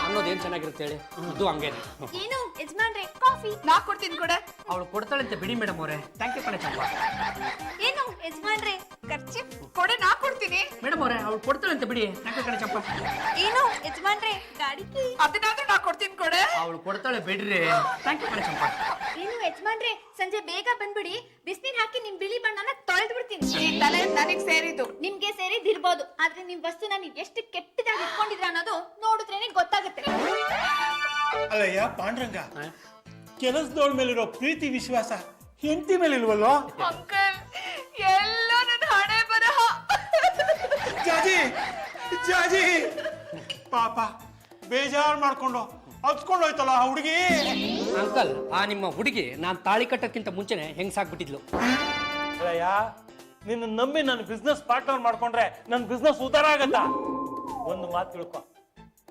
ಅನ್ನೋದೇನ್ ಚೆನ್ನಾಗಿರುತ್ತೆ ಹೇಳಿ, ಇದು ಹಂಗೇನೆ. ಏನು ಯಜಮಾನ್ರೆ ಕಾಫಿ? ನಾ ಕೊಡ್ತೀನಿ ಕೊಡೆ. ಅವಳು ಕೊಡ್ತಾಳಂತೆ ಬಿಡಿ ಮೇಡಮ್ ಅವರೇ. ಥ್ಯಾಂಕ್ ಯು ಕಣೆ ಚಂಪಾ. ಏನು ಯಜಮಾನ್ರೆ ಖರ್ಚಿ ಕೊಡೆ, ನಾ ಕೊಡ್ತೀನಿ. ಮೇಡಮ್ ಅವರೇ ಅವಳು ಕೊಡ್ತಾಳಂತೆ ಬಿಡಿ. ಥ್ಯಾಂಕ್ ಯು ಕಣೆ ಚಂಪಾ. ಏನು ಯಜಮಾನ್ರೆ ಗಾಡಿ ಕೀ? ಅದನ್ನಾದ್ರೂ ನಾ ಕೊಡ್ತೀನಿ ಕೊಡೆ. ಅವಳು ಕೊಡ್ತಾಳೆ ಬಿಡ್ರಿ. ಥ್ಯಾಂಕ್ ಯು ಕಣೆ ಚಂಪಾ. ಏನು ಯಜಮಾನ್ರೆ ಸಂಜೆ ಬೇಗ ಬಂದ್ಬಿಡಿ, ಬಿಸಿನೀರ್ ಹಾಕಿ ನಿಮ್ ಬಿಳಿ ಬಣ್ಣನ ತೊಳೆದು ಬಿಡ್ತೀನಿ. ಈ ತಲೆ ನನಗ್ ಸೇರಿದ್ದು. ನಿಮ್ಗೆ ಸೇರಿದಿರ್ಬೋದು, ಆದ್ರೆ ನಿಮ್ ವಸ್ತುನ ನೀವ್ ಎಷ್ಟು ಕೆಟ್ಟದಾಗಿ ಇಟ್ಕೊಂಡಿದ್ರ ಅನ್ನೋದು ನೋಡಿದ್ರೇನೆ ಗೊತ್ತಾಗುತ್ತೆ. ಅಲ್ಲಯ್ಯ ಪಾಂಡ್ರಂಗ, ಕೆಲಸದವಳ ಮೇಲಿರೋ ಪ್ರೀತಿ ವಿಶ್ವಾಸ ಹೆಂಡತಿ ಮೇಲೆ ಇಲ್ವಲ್ಲೋ? ಅಂಕಲ್, ಎಲ್ಲ ನನ್ನ ಹಣೆ ಬರಹ. ಜಾಜಿ ಜಾಜಿ ಪಾಪ ಬೇಜಾರು ಮಾಡ್ಕೊಂಡು ಹತ್ಕೊಂಡು ಹೋಯ್ತಲ್ಲ ಆ ಹುಡುಗಿ. ಅಂಕಲ್, ಆ ನಿಮ್ಮ ಹುಡುಗಿ ನಾನು ತಾಳಿ ಕಟ್ಟಕ್ಕಿಂತ ಮುಂಚೆನೆ ಹೆಂಗ್ಸಾಕ್ಬಿಟ್ಟಿದ್ಲು. ಅಲ್ಲಯ್ಯ, ನಿನ್ನ ನಂಬಿ ನನ್ನ ಬಿಸ್ನೆಸ್ ಪಾರ್ಟ್ನರ್ ಮಾಡ್ಕೊಂಡ್ರೆ ನನ್ನ ಬಿಸ್ನೆಸ್ ಉದ್ದಾರ ಆಗತ್ತಾ? ಒಂದು ಮಾತು ತಿಳ್ಕೊ,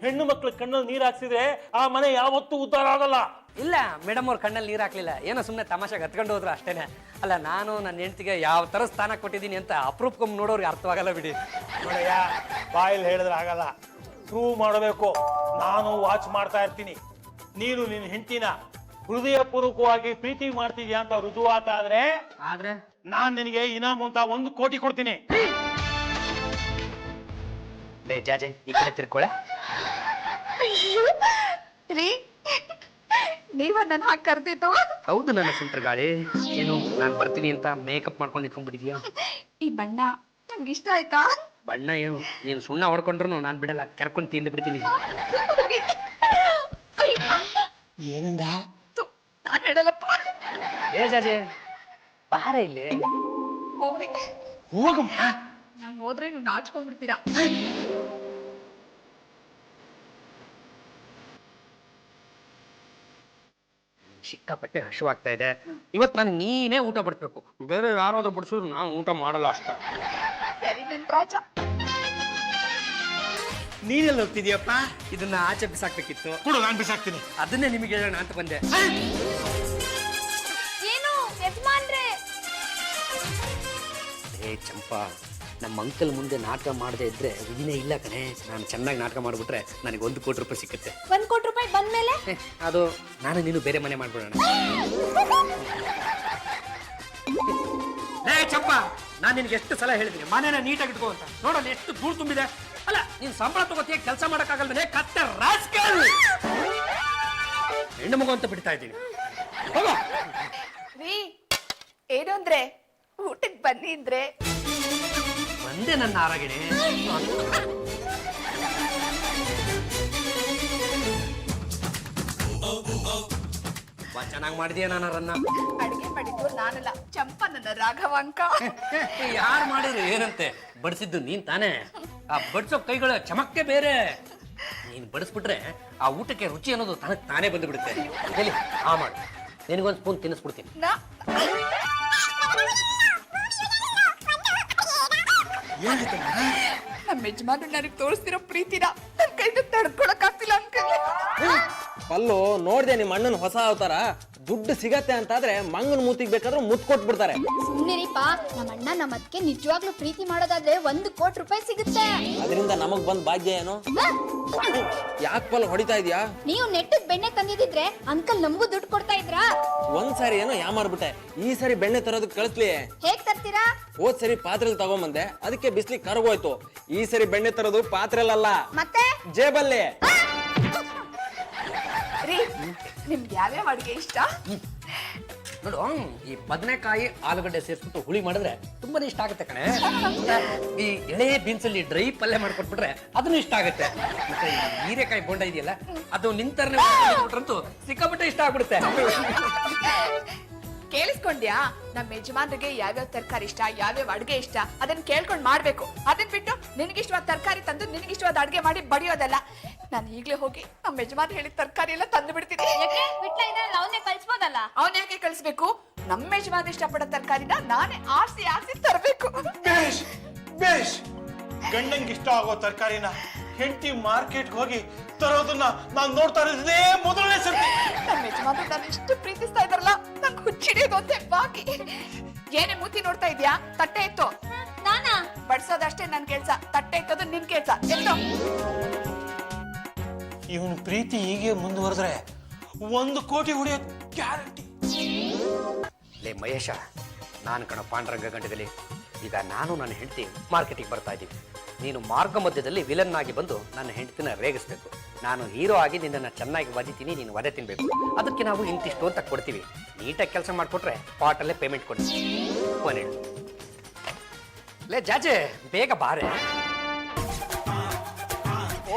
ಹೆಣ್ಣು ಮಕ್ಳು ಕಣ್ಣಲ್ಲಿ ನೀರು ಹಾಕ್ಸಿದ್ರೆ ಆ ಮನೆ ಯಾವತ್ತೂ ಉದ್ದಾರ ಆಗಲ್ಲ. ಇಲ್ಲ ಮೇಡಮ್ ಅವ್ರ ಕಣ್ಣಲ್ಲಿ ನೀರು ಹಾಕ್ಲಿಲ್ಲ, ಏನೋ ಸುಮ್ಮನೆ ತಮಾಷೆಗೆ ಹತ್ಕೊಂಡು ಹೋದ್ರು ಅಷ್ಟೇನೆ. ಅಲ್ಲ, ನಾನು ನನ್ನ ಹೆಂಡತಿಗೆ ಯಾವ ಥರ ಸ್ಥಾನ ಕೊಟ್ಟಿದ್ದೀನಿ ಅಂತ ಅಪ್ರೂಪ್ಕೊಮ್ಮೆ ನೋಡೋರಿಗೆ ಅರ್ಥವಾಗಲ್ಲ ಬಿಡಿ. ನೋಡಯ್ಯ, ಬಾಯಲ್ಲಿ ಹೇಳಿದ್ರೆ ಆಗಲ್ಲ, ಪ್ರೂವ್ ಮಾಡಬೇಕು. ನಾನು ವಾಚ್ ಮಾಡ್ತಾ ಇರ್ತೀನಿ. ನೀನು ನಿನ್ನ ಹೆಂಡತಿನ ಹೃದಯ ಪೂರ್ವಕವಾಗಿ ಪ್ರೀತಿ ಮಾಡ್ತಿದ್ಯಾ ಅಂತ ರುಜುವಾತ ಆದ್ರೆ ನಾನ್ ನಿನಗೆ ಇನಾಮ್ ಅಂತ 1 ಕೋಟಿ ಕೊಡ್ತೀನಿ. ಜಾಜೆ ಈ ಕಡೆ ತಿರ್ಕೊಳೆ. ರೀ, ನೀವ ನನ್ನ ಹಾಕಿ ಕರ್ದಿದ್ದು? ಹೌದು ನನ್ನ ಸುಂಟರ್ ಗಾಳಿ. ಏನು ನಾನು ಬರ್ತೀನಿ ಅಂತ ಮೇಕಪ್ ಮಾಡ್ಕೊಂಡು ಇಟ್ಕೊಂಡ್ಬಿಟ್ಟಿದ್ಯಾ? ಈ ಬಣ್ಣ ನಂಗೆ ಇಷ್ಟ ಆಯ್ತಾ? ಬಣ್ಣ ಏನು, ನೀನು ಸುಣ್ಣ ಹೊಡ್ಕೊಂಡ್ರು ನಾನು ಬಿಡಲ್ಲ, ಕೆರ್ಕೊಂಡು ತಿಂದು ಬಿಡ್ತೀನಿ. ಏನಿಂದ ನಾನು ಹೇಳಲ್ಲಪ್ಪ. ಏ ಜಾಜೆ ಬಾರ ಇಲ್ಲಿ. ಹೋಗಮ್ಮ. ನಾನು ಹೋದ್ರೆ ನೀವು ನಾಚ್ಕೊಂಡ್ಬಿಡ್ತೀರಾ. ಸಿಕ್ಕಾಪಟ್ಟೆ ಹಸಿವಾಗ್ತಾ ಇದೆ. ಇವತ್ತು ನಾನು ನೀನೇ ಊಟ ಬಡಿಸ್ಬೇಕು, ಬೇರೆ ಯಾರಾದ್ರೂ ಬಡಿಸಿದ್ರು ನಾನು ಊಟ ಮಾಡಲ್ಲ ಅಷ್ಟ. ಸರಿ ನನ್ ರಾಜ. ನೀನೆಲ್ಲ ಹೋಗ್ತಿದ್ಯಪ್ಪ? ಇದನ್ನ ಆಚೆ ಬಿಸಾಕ್ಬೇಕಿತ್ತು, ಕೊಡು, ನಾನು ಬಿಸಾಕ್ತೀನಿ. ಅದನ್ನೇ ನಿಮಗೆ ಹೇಳೋಣ ಅಂತ ಬಂದೆ. ಏನು ಯಜಮಾನ್ರೆ? ಏ ಚಂಪಾ, ನಮ್ಮ ಅಂಕಲ್ ಮುಂದೆ ನಾಟಕ ಮಾಡದೆ ಇದ್ರೆ ವಿಧಿನೇ ಇಲ್ಲ ಕಣೆ. ನಾನು ಚೆನ್ನಾಗಿ ನಾಟಕ ಮಾಡಿಬಿಟ್ರೆ ನನಗೆ 1 ಕೋಟಿ ರೂಪಾಯಿ ಸಿಕ್ಕುತ್ತೆ. 1 ಕೋಟಿ ರೂಪಾಯಿ ಬಂದ್ಮೇಲೆ ಅದು ನಾನು ನೀನು ಬೇರೆ ಮನೆ ಮಾಡ್ಬಿಡೋಣ. ಏ ಚಂಪಾ, ನಾನು ನಿನಗೆ ಎಷ್ಟು ಸಲ ಹೇಳಿದ್ದೀನಿ ಮನೇನ ನೀಟಾಗಿ ಇಟ್ಕೋ ಅಂತ. ನೋಡೋಣ ಎಷ್ಟು ಧೂಳು ತುಂಬಿದೆ. ಅಲ್ಲ, ನೀನು ಸಂಬಳ ತಗೋತೀಯ, ಕೆಲಸ ಮಾಡೋಕ್ಕಾಗಲ್ವೇ? ಕತ್ತೆ ರಾಸ್ಕಲ್. ಹೆಣ್ಣು ಮಗು ಅಂತ ಬಿಡ್ತಾ ಇದ್ದೀನಿ. ಹೋಗೋ. ರೀ, ಏನು ಅಂದ್ರೆ ಊಟಕ್ಕೆ ಬನ್ನಿ ಅಂದ್ರೆ ಬಂದೆ ನನ್ನ ಆರಾಗಿಣಿ. ಚೆನ್ನಾಗಿ ಮಾಡಿದೀಯ ನಾನರನ್ನ. ಅಡಿಗೆ ಮಾಡಿದ್ದು ನಾನಲ್ಲ, ಚಂಪಾ ನನ್ನ ರಾಘವಾಂಕ. ಯಾರು ಮಾಡಿದ್ರು ಏನಂತೆ, ಬಡಿಸಿದ್ದು ನೀನ್ ತಾನೇ. ಆ ಬಡಿಸೋ ಕೈಗಳ ಚಮಕ್ಕೆ ಬೇರೆ. ನೀನ್ ಬಡಿಸ್ಬಿಟ್ರೆ ಆ ಊಟಕ್ಕೆ ರುಚಿ ಅನ್ನೋದು ತನಕ್ ತಾನೇ ಬಂದು ಬಿಡುತ್ತೆ. ಹೇಳಿ ಆ ಮಾಡು, ನಿನಗೊಂದು ಸ್ಪೂನ್ ತಿನ್ನಿಸ್ಬಿಡ್ತೀನಿ. ನಮ್ಮ ಯಜಮಾನ ನನಗೆ ತೋರಿಸ್ತಿರೋ ಪ್ರೀತಿನ ನನ್ನ ಕೈಯಿಂದ ತಡ್ಕೊಳಕ್ ಆಗ್ತಿಲ್ಲ ಅಂಕಲ್. ಪಲ್ಲು ನೋಡ್ದೆ ನಿಮ್ಮ ಅಣ್ಣನ ಹೊಸ ಅವತಾರ. ದುಡ್ಡು ಸಿಗತ್ತೆ ಅಂತಾದ್ರೆ ಮಂಗನ ಮೂತಿಗೆ ಬೇಕಾದ್ರೂ ಮುತ್ ಕೊಟ್ಬಿಡ್ತಾರೆ. ಸುಮ್ಮನಿರಿಪ್ಪ, ನಮ್ಮ ಅಣ್ಣ ನಮ್ಮ ಅದಕ್ಕೆ ನಿಜವಾಗ್ಲೂ ಪ್ರೀತಿ ಮಾಡೋದಾದ್ರೆ 1 ಕೋಟಿ ರೂಪಾಯಿ ಸಿಗುತ್ತೆ. ಅದರಿಂದ ನಮಗ್ ಬಂದ್ ಭಾಗ್ಯ ಏನು? ಯಾಕೆ ಪಲ್ ಹೊಡಿತಾ ಇದೀಯಾ? ನೀವು ನೆಟ್ಟದ್ ಬೆಣ್ಣೆ ತಂದಿದ್ರೆ ಅಂಕಲ್ ನಮಗೂ ದುಡ್ಡು ಕೊಡ್ತಾ ಇದ್ರಾ? ಒಂದ್ಸಾರಿ ಏನೋ ಯಾಮಾರ್ಬಿಟ್ಟೆ, ಈ ಸರಿ ಬೆಣ್ಣೆ ತರೋದಕ್ಕೆ ಕಳಿಸ್ಲಿ. ಹೇಗ್ ತರ್ತೀರಾ? ಹೋದ್ ಸರಿ ಪಾತ್ರೆಲ್ ತಗೊಂಬಂದೆ, ಅದಕ್ಕೆ ಬಿಸ್ಲಿಗೆ ಕರಗೋಯ್ತು. ಈ ಸರಿ ಬೆಣ್ಣೆ ತರೋದು ಪಾತ್ರೆಲಲ್ಲ, ಮತ್ತೆ ಜೇಬಲ್ಲಿ. ರೀ, ನಿಮ್ಗೆ ಯಾವ್ಯಾವ ಅಡಿಗೆ ಇಷ್ಟ? ನೋಡು, ಈ ಬದನೆಕಾಯಿ ಆಲೂಗಡ್ಡೆ ಸೇರಿಸ್ಬಿಟ್ಟು ಹುಳಿ ಮಾಡಿದ್ರೆ ತುಂಬಾನೇ ಇಷ್ಟ ಆಗುತ್ತೆ ಕಣೆ. ಈ ಎಳೆ ಬೀನ್ಸಲ್ಲಿ ಡ್ರೈ ಪಲ್ಯ ಮಾಡ್ಕೊಟ್ಬಿಟ್ರೆ ಅದನ್ನು ಇಷ್ಟ ಆಗುತ್ತೆ. ಮತ್ತೆ ಈ ಹೀರೆಕಾಯಿ ಬೋಂಡ ಇದೆಯಲ್ಲ, ಅದು ನಿಂತರನೇ ಮಾಡ್ಕೊಟ್ರಂತೂ ಸಿಕ್ಕಾಪಟ್ಟೆ ಇಷ್ಟ ಆಗ್ಬಿಡುತ್ತೆ. ಕೇಳಿಸ್ಕೊಂಡ್ಯಾ? ನಮ್ಮ ಯಜಮಾನ್ರಿಗೆ ಯಾವ್ಯಾವ ತರಕಾರಿ ಇಷ್ಟ, ಯಾವ್ಯಾವ ಅಡ್ಗೆ ಇಷ್ಟ ಅದನ್ನ ಕೇಳ್ಕೊಂಡ್ ಮಾಡ್ಬೇಕು. ಅದನ್ ಬಿಟ್ಟು ನಿನಗಿಷ್ಟವಾದ ತರಕಾರಿ ತಂದು ನಿನಗಿಷ್ಟವಾದ ಅಡ್ಗೆ ಮಾಡಿ ಬಡಿಯೋದಲ್ಲ. ನಾನು ಈಗ್ಲೇ ಹೋಗಿ ನಮ್ಮ ಯಜಮಾನ್ ಹೇಳಿದ ತರಕಾರಿ ಎಲ್ಲ ತಂದು ಬಿಡ್ತೀನಿ. ಯಾಕೆ ವಿಟ್ಲ ಇದನ್ನ ಅವನೇ ಕಳ್ಸ್ಬೋದಲ್ಲ? ಅವನ್ ಯಾಕೆ ಕಳಿಸ್ಬೇಕು? ನಮ್ಮ ಯಜಮಾನ್ ಇಷ್ಟಪಡೋ ತರಕಾರಿನ ನಾನೇ ಆರ್ಸಿ ತರಬೇಕು. ಬೇಷ್ ಬೇಷ್. ಗಂಡಂಗೆ ಇಷ್ಟ ಆಗೋ ತರಕಾರಿನ ಹೆಂಡತಿ ಮಾರ್ಕೆಟ್ಗೆ ಹೋಗಿ ತರೋದನ್ನ ನಾನು ನೋಡ್ತಾ ಇರೋದೇ ಮೊದಲನೇ ಸರ್ತಿ. ನಮ್ಮ ಯಜಮಾನ್ ನಾನು ಎಷ್ಟು ಪ್ರೀತಿಸ್ತಾ ಇದಾರಲ್ಲ, ನಂಗೆ ಹುಚ್ಚಿಡಿಯೋದು ಒಂದೇ ಬಾಕಿ. ಏನೇ ಮೂತಿ ನೋಡ್ತಾ ಇದ್ಯಾ? ತಟ್ಟೆ ಎತ್ತು. ನಾನಾ? ಬಡ್ಸೋದಷ್ಟೇ ನನ್ ಕೆಲ್ಸ, ತಟ್ಟೆ ಎತ್ತೋದು ನಿನ್ ಕೆಲ್ಸ. ಎತ್ತು. ಇವನ್ ಪ್ರೀತಿ ಹೀಗೆ ಮುಂದುವರೆದ್ರೆ 1 ಕೋಟಿ ಹೊಡೆಯೋ ಗ್ಯಾರಂಟಿ. ಲೇ ಮಹೇಶ, ನಾನು ಕಣ ಪಾಂಡುರಂಗ ಗಂಟದಲ್ಲಿ ಈಗ ನಾನು ನನ್ನ ಹೆಂಡತಿ ಮಾರ್ಕೆಟಿಗೆ ಬರ್ತಾ ಇದ್ದೀವಿ. ನೀನು ಮಾರ್ಗ ಮಧ್ಯದಲ್ಲಿ ವಿಲನ್ ಆಗಿ ಬಂದು ನನ್ನ ಹೆಂಡತಿನ ರೇಗಿಸ್ಬೇಕು. ನಾನು ಹೀರೋ ಆಗಿ ನಿನ್ನನ್ನು ಚೆನ್ನಾಗಿ ವದಿತೀನಿ, ನೀನು ವದೆ ತಿನ್ಬೇಕು. ಅದಕ್ಕೆ ನಾವು ಇಂತಿಷ್ಟು ಅಂತ ಕೊಡ್ತೀವಿ. ನೀಟಾಗಿ ಕೆಲಸ ಮಾಡಿಕೊಟ್ರೆ ಪಾಟಲ್ಲೇ ಪೇಮೆಂಟ್ ಕೊಡ್ತೀವಿ. ಫೋನ್ ಹೇಳು. ಲೇ ಜಾಜೆ, ಬೇಗ ಬಾರೆ.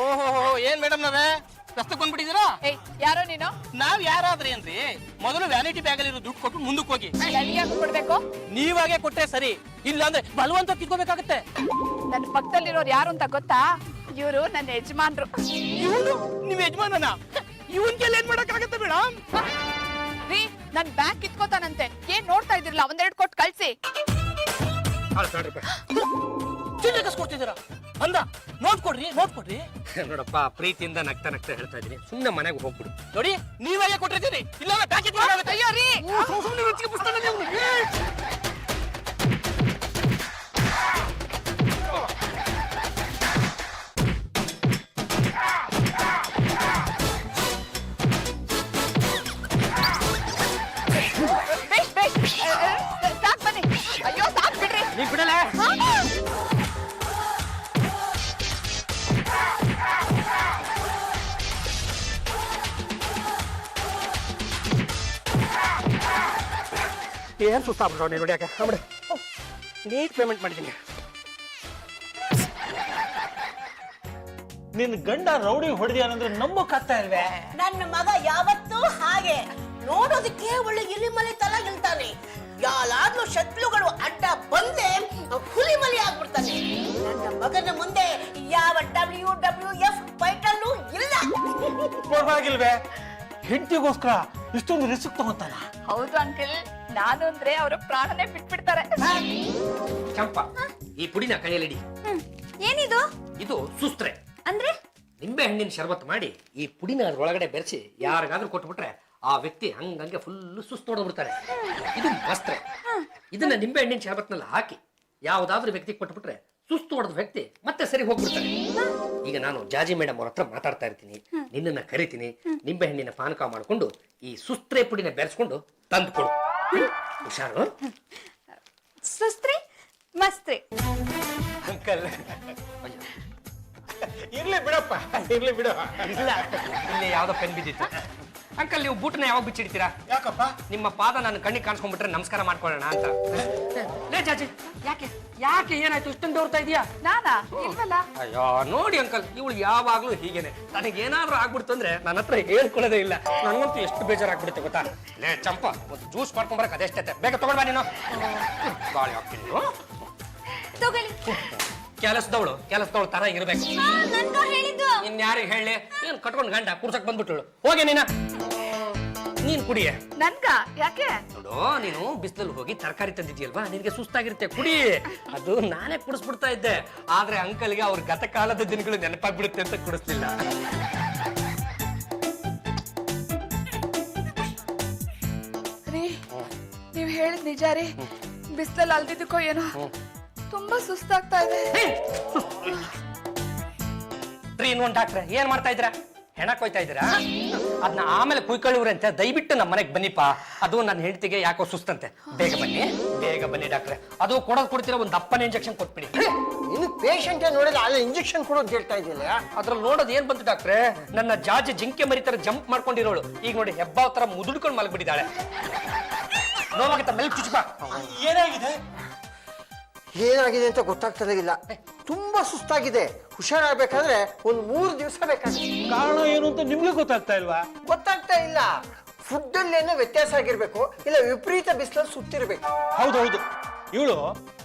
ಓಹೋ, ಏನ್ ಮೇಡಮ್ ನಾವೇ ರಸ್ತೆ ಬಂದ್ಬಿಟ್ಟಿದ್ದೀರಾ? ಏಯ್, ಯಾರೋ ನೀನು? ನಾವ್ ಯಾರಾದ್ರಿ ಏನ್ರಿ? ಮೊದಲು ವ್ಯಾನಿಟಿ ಬ್ಯಾಗ್ ಅಲ್ಲಿ ದುಡ್ಡು ಕೊಟ್ಟು ಮುಂದಕ್ಕೆ ಹೋಗಿ. ನನಗೆ ಕೊಡ್ಬೇಕು. ನೀವಾಗೆ ಕೊಟ್ರೆ ಸರಿ, ಇಲ್ಲ ಅಂದ್ರೆ ಬಲವಂತ ಕಿತ್ಕೋಬೇಕಾಗತ್ತೆ. ನನ್ನ ಪಕ್ಕದಲ್ಲಿರೋರು ಯಾರು ಅಂತ ಗೊತ್ತಾ? ಇವರು ನನ್ನ ಯಜಮಾನ್ರು. ಇವನು ನಿಮ್ ಯಜಮಾನನ? ಇವನ್ ಕೆಲ ಏನ್ ಮಾಡಕ್ಕಾಗತ್ತೆ ಮೇಡಮ್? ರೀ, ನನ್ ಬ್ಯಾಂಕ್ ಕಿತ್ಕೋತಾನಂತೆ. ಏನ್ ನೋಡ್ತಾ ಇದ್ರಲ್ಲ, ಒಂದೆರಡು ಕೊಟ್ಟು ಕಳ್ಸಿ. ಚಿಲ್ಲರೆ ಕಸ್ಕೊಡ್ತಿದ್ದೀರಾ? ಅಂದ ನೋಡ್ಕೊಡ್ರಿ. ನೋಡಪ್ಪ, ಪ್ರೀತಿಯಿಂದ ನಗ್ತಾ ನಗ್ತಾ ಹೇಳ್ತಾ ಇದ್ದೀನಿ, ಸುಮ್ಮನೆ ಮನೆಗೆ ಹೋಗ್ಬಿಡು. ನೋಡಿ, ನೀವಾಗೆ ಕೊಟ್ಟಿದ್ದೀರಿ, ಇಲ್ಲ ಪ್ಯಾಕೆಟ್ ಮಾಡಾಗುತ್ತೆ. ಅಯ್ಯೋ ರೀ, ಬೇಷ್ ಸಾಕ್ ಬನ್ನಿ. ಅಯ್ಯೋ ಸಾಕ್ ಬಿಡ್ರಿ. ನೀ ಬಿಡಲ್ಲ. ಏನ್ ಸುಸ್ತಾಗ್ಬಿಟ್ರು ನೀನು ನೋಡ್ಯಾಕ. ನೀಟ್ ಪೇಮೆಂಟ್ ಮಾಡಿದ್ದೀನಿ. ನಿನ್ ಗಂಡ ರೌಡಿ ಹೊಡೆದಿಯಾನಂದ್ರೆ ನಂಬೋಕಾಗ್ತಾ ಇಲ್ವೇ? ನನ್ನ ಮಗ ಯಾವತ್ತೂ ಹಾಗೆ ನೋಡೋದಕ್ಕೆ ಒಳ್ಳೆ ಇಲಿಮಲಿ ತರ ಗೆಲ್ತಾನೆ. ಯಾರಾದ್ರೂ ಶತ್ರುಗಳು ಅಡ್ಡ ಬಂದೆ ಹುಲಿಮಲಿ ಆಗ್ಬಿಡ್ತಾನೆ. ನನ್ನ ಮಗನ ಮುಂದೆ ಯಾವ WWF ಫೈಟಲ್ಲೂ ಇಲ್ಲ. ಪರವಾಗಿಲ್ವೇ? ಹೆಂಡತಿಗೋಸ್ಕರ ಇಷ್ಟೊಂದು ರಿಸ್ಕ್ ತಗೋತಾನ? ಹೌದು ಅಂಕಲ್, ನಾನು ಅಂದ್ರೆ ಅವ್ರ ಪ್ರಾಣನೇ ಬಿಟ್ಬಿಡ್ತಾರೆ. ಚಂಪಾ, ಈ ಪುಡಿನ ಕೈಯಲ್ಲಿಡಿ. ಏನಿದು? ಇದು ಸುಸ್ತ್ರೆ ಅಂದ್ರೆ? ನಿಂಬೆ ಹಣ್ಣಿನ ಶರಬತ್ ಮಾಡಿ ಈ ಪುಡಿನ ಅದ್ರೊಳಗಡೆ ಬೆರೆಸಿ ಯಾರಿಗಾದ್ರೂ ಕೊಟ್ಬಿಟ್ರೆ ಆ ವ್ಯಕ್ತಿ ಹಂಗಂಗೆ ಫುಲ್ ಸುಸ್ತು ಹೊಡೆದ್ಬಿಡ್ತಾರೆ. ಇದು ವಸ್ತ್ರ. ಇದನ್ನ ನಿಂಬೆ ಹಣ್ಣಿನ ಶರಬತ್ನಲ್ಲಿ ಹಾಕಿ ಯಾವ್ದಾದ್ರೂ ವ್ಯಕ್ತಿ ಕೊಟ್ಬಿಟ್ರೆ ಸುಸ್ತು ಹೊಡೆದ ವ್ಯಕ್ತಿ ಮತ್ತೆ ಸರಿ ಹೋಗ್ಬಿಡ್ತಾರೆ. ಈಗ ನಾನು ಜಾಜಿ ಮೇಡಮ್ ಅವ್ರ ಹತ್ರ ಮಾತಾಡ್ತಾ ಇರ್ತೀನಿ, ನಿನ್ನನ್ನ ಕರಿತೀನಿ, ನಿಂಬೆ ಹಣ್ಣಿನ ಪಾನಕ ಮಾಡ್ಕೊಂಡು ಈ ಸುಸ್ತ್ರೆ ಪುಡಿನ ಬೆರೆಸ್ಕೊಂಡು ತಂದು ಕೊಡು. ಹುಷಾರು. ಸುಸ್ತ್ರಿ ಮಸ್ತ್ರಿ. ಅಂಕಲ್, ಇರ್ಲಿ ಬಿಡಪ್ಪ, ಇರ್ಲಿ ಬಿಡು. ಇಲ್ಲ, ಇಲ್ಲಿ ಯಾವ್ದೋ ಪೆನ್ ಬಿದ್ದಿತ್ತು. ಅಂಕಲ್, ನೀವು ಬೂಟ್ನ ಯಾವಾಗ ಬಿಚ್ಚಿಡ್ತೀರಾ? ಯಾಕಪ್ಪ? ನಿಮ್ಮ ಪಾದ ನನ್ನ ಕಣ್ಣಿಗೆ ಕಾಣಿಸ್ಕೊಂಡ್ಬಿಟ್ರೆ ನಮಸ್ಕಾರ ಮಾಡ್ಕೊಳ್ಳೋಣ ಅಂತ. ಲೇ ಜಾಜಿ, ಯಾಕೆ ಯಾಕೆ ಏನಾಯ್ತು? ಇಷ್ಟೊಂದು ದೌರ್ತಾ ಇದೀಯಾ? ನಾನಾ? ಇಲ್ವಲ್ಲ. ಅಯ್ಯೋ ನೋಡಿ ಅಂಕಲ್, ಇವಳು ಯಾವಾಗ್ಲೂ ಹೀಗೇನೆ. ನನಗೇನಾದ್ರೂ ಆಗ್ಬಿಡ್ತು ಅಂದ್ರೆ ನನ್ನ ಹತ್ರ ಹೇಳ್ಕೊಳ್ಳೋದೇ ಇಲ್ಲ. ನನಗಂತೂ ಎಷ್ಟು ಬೇಜಾರಾಗ್ಬಿಡುತ್ತೆ ಗೊತ್ತಾ? ಲೇ ಚಂಪ, ಒಂದು ಜ್ಯೂಸ್ ಮಾಡ್ಕೊಂಬರಕ್ ಅದೆಷ್ಟೈತೆ, ಬೇಗ ತಗೊಂಡ್ಬಾ ನೀನು. ಗಾಳಿ ಹಾಕ್ತೀನಿ. ತಗೊಳ್ಳಿ. ಕೆಲಸದವಳು ತರ ಇರ್ಬೇಕು. ನನ್ಗ ಹೇಳಿದ್ದು. ಇನ್ಯಾರಿಗೆ ಹೇಳಿ? ಏನ್ ಕಟ್ಕೊಂಡು ಗಂಡ ಕುರ್ಸಕ್ ಬಂದ್ಬಿಟ್ಟಳು. ಹೋಗಿ ನೀನ್ ಕುಡಿಯ. ನನ್ಗ ಯಾಕೆ? ನೋಡು, ನೀನು ಬಿಸಿಲಲ್ಲಿ ಹೋಗಿ ತರಕಾರಿ ತಂದಿದ್ಯಲ್ವಾ, ನಿನ್ಗೆ ಸುಸ್ತಾಗಿರುತ್ತೆ, ಕುಡಿ. ಅದು ನಾನೇ ಕುಡಿಸ್ಬಿಡ್ತಾ ಇದ್ದೆ, ಆದ್ರೆ ಅಂಕಲ್ಗೆ ಅವ್ರ ಗತಕಾಲದ ದಿನಗಳು ನೆನಪಾಗ್ಬಿಡುತ್ತೆ ಅಂತ ಕುಡಿಸ್ಲಿಲ್ಲ. ರೀ, ನೀವ್ ಹೇಳಿದ್ ನಿಜ ರೀ. ಬಿಸಿಲಲ್ಲಿ ಅಲ್ದಿದ್ದಕ್ಕೋ ಏನೋ ತುಂಬಾ ಸುಸ್ತಾಗ್ತಾ ಇದೆ. 3 in 1 ಡಾಕ್ಟ್ರೆ, ಏನ್ ಮಾಡ್ತಾ ಇದ್ದೀರಾ? ಹೆಣ ಕೊಯ್ತಾ ಇದ್ದೀರಾ? ಅದನ್ನ ಆಮೇಲೆ ಕುಯ್ಕೊಳ್ಳಿವ್ರಂತೆ. ದಯವಿಟ್ಟು ನಮ್ಮ ಮನೆಗೆ ಬನ್ನಿಪ್ಪ. ಅದು ನನ್ನ ಹೆಂಡತಿಗೆ ಯಾಕೋ ಸುಸ್ತಂತೆ. ಬೇಗ ಬನ್ನಿ ಡಾಕ್ಟ್ರೆ. ಅದು ಕೊಡ್ತೀರಾ, ಒಂದು ದಪ್ಪನ ಇಂಜೆಕ್ಷನ್ ಕೊಟ್ಬಿಡಿ. ನೀನು ಪೇಷಂಟ್ ನೋಡಿದ್ರೆ ಅಲ್ಲ ಇಂಜೆಕ್ಷನ್ ಕೊಡೋದು ಹೇಳ್ತಾ ಇದ್ದಿಲ್ಲ. ಅದ್ರಲ್ಲಿ ನೋಡೋದು ಏನ್ ಬಂತು ಡಾಕ್ಟ್ರೆ? ನನ್ನ ಜಾಜಿ ಜಿಂಕೆ ಮರಿತರ ಜಂಪ್ ಮಾಡ್ಕೊಂಡಿರೋಳು ಈಗ ನೋಡಿ ಹೆಬ್ಬಾವ್ ತರ ಮುದುಡ್ಕೊಂಡು ಮಲಗ್ಬಿಟ್ಟಿದ್ದಾಳೆ. ನೋವಾಗುತ್ತೆ, ಮೇಲೆ ಚುಚ್ಚಬಾ. ಏನಾಗಿದೆ ಅಂತ ಗೊತ್ತಾಗ್ತದೆ ಇಲ್ಲ. ತುಂಬಾ ಸುಸ್ತಾಗಿದೆ. ಹುಷಾರಾಗಬೇಕಾದ್ರೆ ಒಂದು 3 ದಿವಸ ಬೇಕಾಗುತ್ತೆ. ಕಾರಣ ಏನು ಅಂತ ನಿಮ್ಗೆ ಗೊತ್ತಾಗ್ತಾ ಇಲ್ವಾ? ಗೊತ್ತಾಗ್ತಾ ಇಲ್ಲ. ಫುಡ್ ಅಲ್ಲೇನೋ ವ್ಯತ್ಯಾಸ ಆಗಿರ್ಬೇಕು, ಇಲ್ಲ ವಿಪರೀತ ಬಿಸಿಲಲ್ಲಿ ಸುತ್ತಿರ್ಬೇಕು. ಹೌದೌದು, ಇವಳು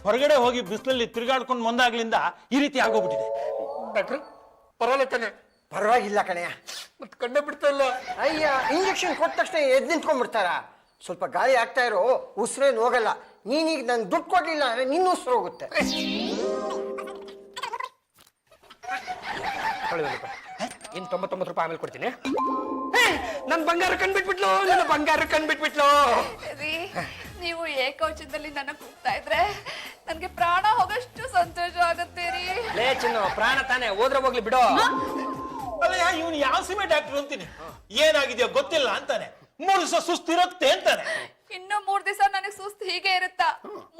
ಹೊರಗಡೆ ಹೋಗಿ ಬಿಸಿಲಲ್ಲಿ ತಿರುಗಾಡ್ಕೊಂಡು ಮುಂದಾಗ್ಲಿಂದ ಈ ರೀತಿ ಆಗೋಗ್ಬಿಟ್ಟಿದೆ. ಡಾಕ್ಟ್ರೆ, ಪರವಾಗಿಲ್ಲ ತಾನೆ? ಪರವಾಗಿಲ್ಲ ಕಣೆಯ. ಮತ್ತೆ ಕಂಡೆ ಬಿಡ್ತಾ ಇಲ್ಲ. ಅಯ್ಯ, ಇಂಜೆಕ್ಷನ್ ಕೊಟ್ಟ ತಕ್ಷಣ ಎದ್ದು ನಿಂತ್ಕೊಂಡ್ಬಿಡ್ತಾರ. ಸ್ವಲ್ಪ ಗಾಳಿ ಆಗ್ತಾ ಇರೋ, ಉಸಿರೇನು ಹೋಗಲ್ಲ. ನೀನೀಗ ನನ್ ದುಡ್ಡು ಕೊಡ್ಲಿಲ್ಲ ಅಂದ್ರೆ ನಿನ್ನ ಉಸಿರು ಹೋಗುತ್ತೆ. ಇನ್ 99 ರೂಪಾಯಿ ಆಮೇಲೆ ಕೊಡ್ತೀನಿ. ನನ್ ಬಂಗಾರ ಕಂಡ್ಬಿಟ್ಬಿಟ್ಲು, ನನ್ನ ಬಂಗಾರ ಕಂಡ್ಬಿಟ್ಬಿಟ್ಲು. ರೀ, ನೀವು ಏಕವಚನದಲ್ಲಿ ನನ್ನ ಕೂಗ್ತಾ ಇದ್ರೆ ನನ್ಗೆ ಪ್ರಾಣ ಹೋಗಷ್ಟು ಸಂತೋಷ ಆಗತ್ತೆ ರೀ. ಲೇ ಚಿನ್ನು, ಪ್ರಾಣ ತಾನೆ, ಹೋದ್ರೆ ಹೋಗ್ಲಿ ಬಿಡು. ಅಲ್ಲ ಇವನು ಯಾವ ಸಿಮೆ ಡಾಕ್ಟರ್ ಅಂತೀನಿ, ಏನಾಗಿದೆಯೋ ಗೊತ್ತಿಲ್ಲ ಅಂತಾನೆ, 3 ದಿವಸ ಸುಸ್ತಿರುತ್ತೆ ಅಂತಾನೆ. ಇನ್ನು 3 ದಿವಸ ನನಗೆ ಸುಸ್ತು ಹೀಗೆ ಇರುತ್ತಾ?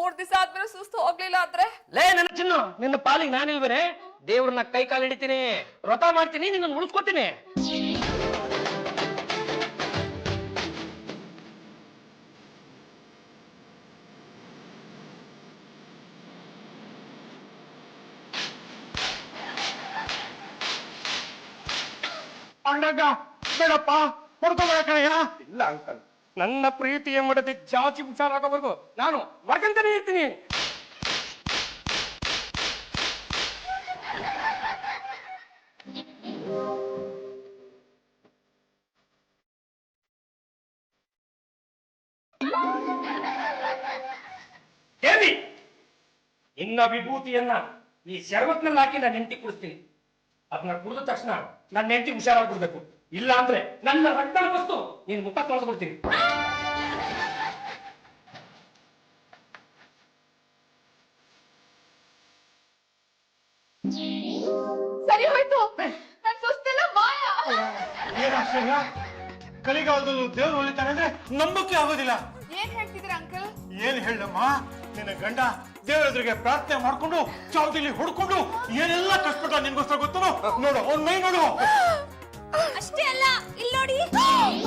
3 ದಿವಸ ಆದ್ಮೇಲೆ ಸುಸ್ತು ಹೋಗ್ಲಿಲ್ಲ ಆದ್ರೆ? ಲೇ ನನ್ನ ಚಿನ್ನು, ನಿನ್ನ ಪಾಲಿಗೆ ನಾನಿಲ್ವೇನೆ? ದೇವ್ರನ್ನ ಕೈ ಕಾಲು ಹಿಡಿತೀನಿ, ವ್ರತ ಮಾಡ್ತೀನಿ, ನಿನ್ನ ಉಳಿಸ್ಕೊತೀನಿ. ಬೇಡಪ್ಪ, ಹೊಡ್ಕೊಂಬೇಡ ಕಣಯ್ಯ. ಇಲ್ಲ ಅಂಕಲ್, ನನ್ನ ಪ್ರೀತಿಯ ಮಡದಿ ಜಾಸ್ತಿ ಹುಷಾರಾಗೋವರೆಗೂ ನಾನು ಮಗಂತಾನೆ ಇರ್ತೀನಿ. ದೇವಿ, ಇನ್ನ ವಿಭೂತಿಯನ್ನ ಈ ಶರಬತ್ನಲ್ಲಿ ಹಾಕಿ ನಾನು ಹೆಂಡತಿ ಕುಡಿಸ್ತೀನಿ. ಅದನ್ನ ಕುಡಿದ ತಕ್ಷಣ ನನ್ನ ಹೆಂಡತಿ ಹುಷಾರಾಗ್ಬಿಡ್ಬೇಕು. ಇಲ್ಲ ಅಂದ್ರೆ ನನ್ನ ರಕ್ತ ವಸ್ತು ನೀನ್ ಮುಖ ತೊಳೆದು ಬಿಡ್ತೀನಿ. ಸರಿ ಹೋಯ್ತು, ನನ್ ಸುಸ್ತೆಲ್ಲ ಮಾಯ. ಏನಾಶ್ಚರ್ಯ, ಕಲಿಗಾಲದಲ್ಲೂ ದೇವ್ರು ಹೊಲಿತಾನೆ ಅಂದ್ರೆ ನಂಬಕ್ಕೆ ಆಗೋದಿಲ್ಲ. ಏನ್ ಹೇಳ್ತಿದ್ದೀರ ಅಂಕಲ್? ಏನ್ ಹೇಳಮ್ಮ, ನಿನ್ನ ಗಂಡ ದೇವರ ಎದುರಿಗೆ ಪ್ರಾರ್ಥನೆ ಮಾಡ್ಕೊಂಡು ಚಾವಟಿಲಿ ಹೊಡ್ಕೊಂಡು ಏನೆಲ್ಲ ಕಷ್ಟಪಟ್ಟ ನಿನ್ಗೋಸ್ಕರ ಗೊತ್ತು. ನೋಡು ಅವ್ನ ಮೈ ನೋಡು. ಅಷ್ಟೇ ಅಲ್ಲ, ಇಲ್ಲಿ ನೋಡಿ.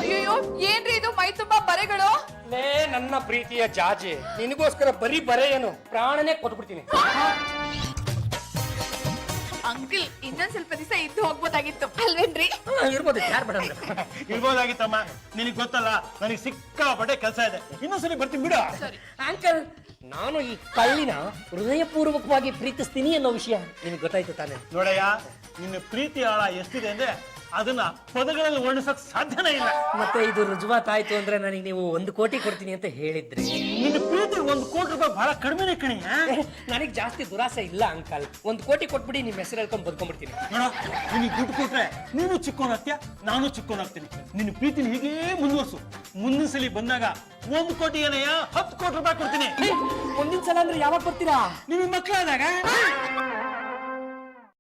ಅಯ್ಯೋ, ಏನ್ರಿ ಇದು ಮೈ ತುಂಬಾ ಬರೆಗಳು? ಲೇ ನನ್ನ ಪ್ರೀತಿಯ ಜಾಜಿ, ನಿನಗೋಸ್ಕರ ಬರೀ ಬರೆ ಏನು, ಪ್ರಾಣನೇ ಕೊಟ್ಬಿಡ್ತೀನಿ. ಅಂಕಲ್, ಇನ್ನೊಂದ್ ಸ್ವಲ್ಪ ದಿವಸ ಇದ್ದು ಹೋಗ್ಬೋದಾಗಿತ್ತು ಅಲ್ವೇನ್ರಿ? ಇರ್ಬೋದು, ಯಾರು ಬೇಡ. ಇರ್ಬೋದಾಗಿತ್ತಮ್ಮ, ನಿನಗ್ ಗೊತ್ತಲ್ಲ ನನಗೆ ಸಿಕ್ಕಾಪಟ್ಟೆ ಕೆಲಸ ಇದೆ. ಇನ್ನೊಂದ್ಸಲಿ ಬರ್ತೀನಿ ಬಿಡು. ಅಂಕಲ್, ನಾನು ಈ ಕಳ್ಳಿನ ಹೃದಯಪೂರ್ವಕವಾಗಿ ಪ್ರೀತಿಸ್ತೀನಿ ಅನ್ನೋ ವಿಷಯ ನಿನಗೆ ಗೊತ್ತಾಯ್ತು ತಾನೆ? ನೋಡಯ್ಯ, ನಿನ್ನ ಪ್ರೀತಿ ಆಳ ಎಷ್ಟಿದೆ ಅಂದ್ರೆ ಅದನ್ನ ಪದಗಳಲ್ಲಿ ವರ್ಣಿಸಕ್ ಸಾಧ್ಯನೇ ಇಲ್ಲ. ಮತ್ತೆ ಇದು ರುಜುವಾತಾಯ್ತು ಅಂದ್ರೆ ನನಗೆ ನೀವು 1 ಕೋಟಿ ಕೊಡ್ತೀನಿ ಅಂತ ಹೇಳಿದ್ರಿ. ನಿನ್ನ ಪ್ರೀತಿ 1 ಕೋಟಿ ರೂಪಾಯಿ ಬಹಳ ಕಡಿಮೆನೇ ಕಣಿಯ. ನನಗೆ ಜಾಸ್ತಿ ದುರಾಸೆ ಇಲ್ಲ ಅಂಕಲ್. 1 ಕೋಟಿ ಕೊಟ್ಬಿಡಿ, ನಿಮ್ಮ ಹೆಸರು ಹೇಳ್ಕೊಂಡು ಬದುಕೊಂಡ್ಬಿಡ್ತೀನಿ. ನೋಡ, ನಿನಗೆ ದುಡ್ಡು ಕೊಟ್ರೆ ನೀನು ಚಿಕ್ಕೋನಾಗ್ತೀಯ, ನಾನು ಚಿಕ್ಕೋನಾಗ್ತೀನಿ. ನಿನ್ನ ಪ್ರೀತಿನ ಹೀಗೇ ಮುಂದುವರ್ಸು. ಮುಂದಿನ ಸಲ ಬಂದಾಗ 1 ಕೋಟಿ ಏನಯ್ಯ 10 ಕೋಟಿ ರೂಪಾಯಿ ಕೊಡ್ತೀನಿ. ಮುಂದಿನ ಸಲ ಅಂದ್ರೆ ಯಾವಾಗ ಕೊಡ್ತೀರಾ? ನಿಮಗೆ ಮಕ್ಕಳಾದಾಗ